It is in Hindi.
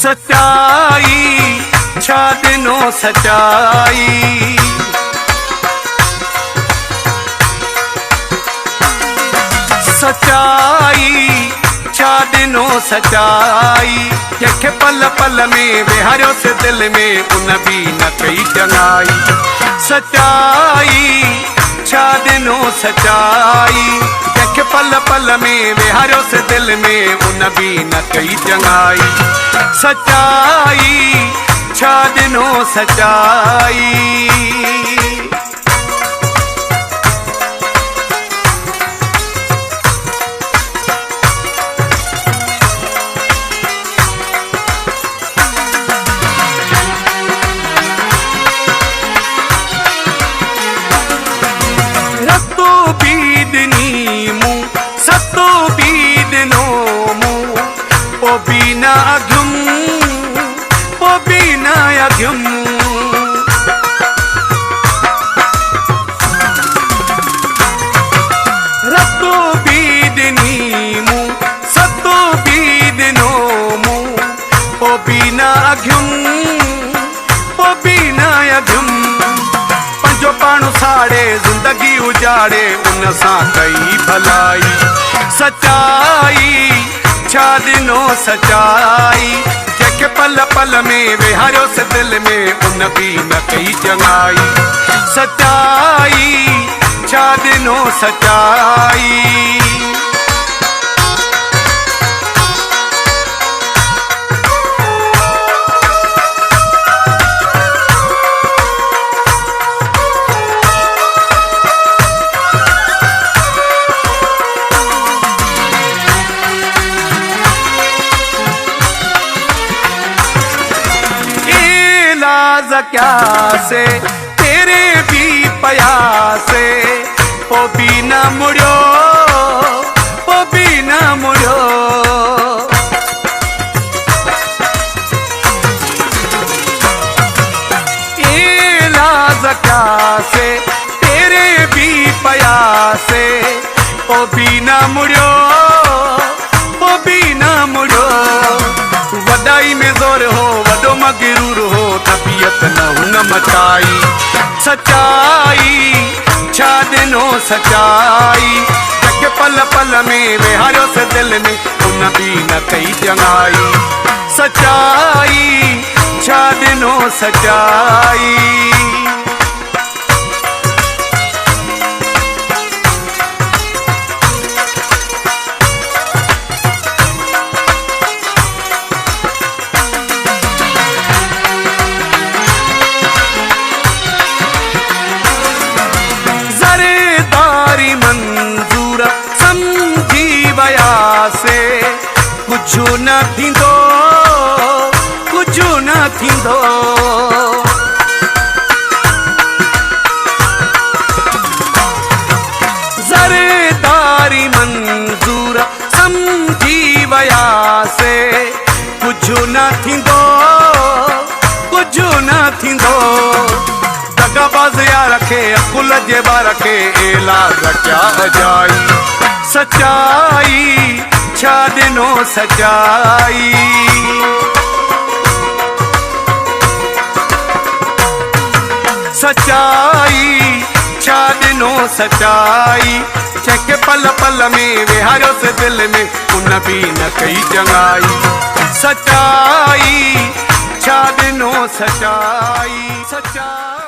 सच्चाई छा दिनो सच्चाई, सच्चाई छा दिनो सच्चाई। जंहिंखे पल पल में विहारियो से दिल में उन भी न कई चङाई। सच्चाई छा दिनो सच्चाई, जंहिंखे पल पल में विहारियो से दिल में उन भी न कई चङाई। सच्चाई छा दिनो सच्चाई। सतो बीदनो मूं ओ बीना अघुम ओ बीना अघुम। रतो बीदनी मूं सतो बीदनो मूं ओ बीना अघुम ओ बीना अघुम। पंजो पाणु साड़े जिंदगी उजाड़े उन सां कई भलाई। सच्चाई छा दिनो सच्चाई, जंहिंखे पल पल में विहारियो से दिल में उन भी न कई चङाई। सच्चाई छा दिनो सच्चाई। क्या से तेरे भी पयासे ओ भी न मुड़ो ओ भी न मुड़ो। ए लाज क्या से तेरे भी पयासे ओ भी न मुड़ो ओ भी न मुड़ो। वडाई में जोर हो वडो मगरूर हो तबीयत न हुन मचाई। सच्चाई छा दिनो सच्चाई, जंहिंखे पल पल में विहारियो से दिल में उन भी न कई चङाई। सच्चाई छा दिनो सच्चाई। मंजूर समझी वया से कुछ न थींदो कुछ न थींदो। ज़रेदारी मंजूर समझी वया से कुछ न थींदो कुछ न थींदो। दगाबाज़ यार खे अकुल जे ॿार खे इलाज क्या अजाई। सच्चाई छा दिनो सच्चाई। सच्चाई छा दिनो सच्चाई, जंहिंखे पल पल में विहारियो से दिल में उन भी न कई चङाई। सच्चाई छा दिनो सच्चाई। सच्चाई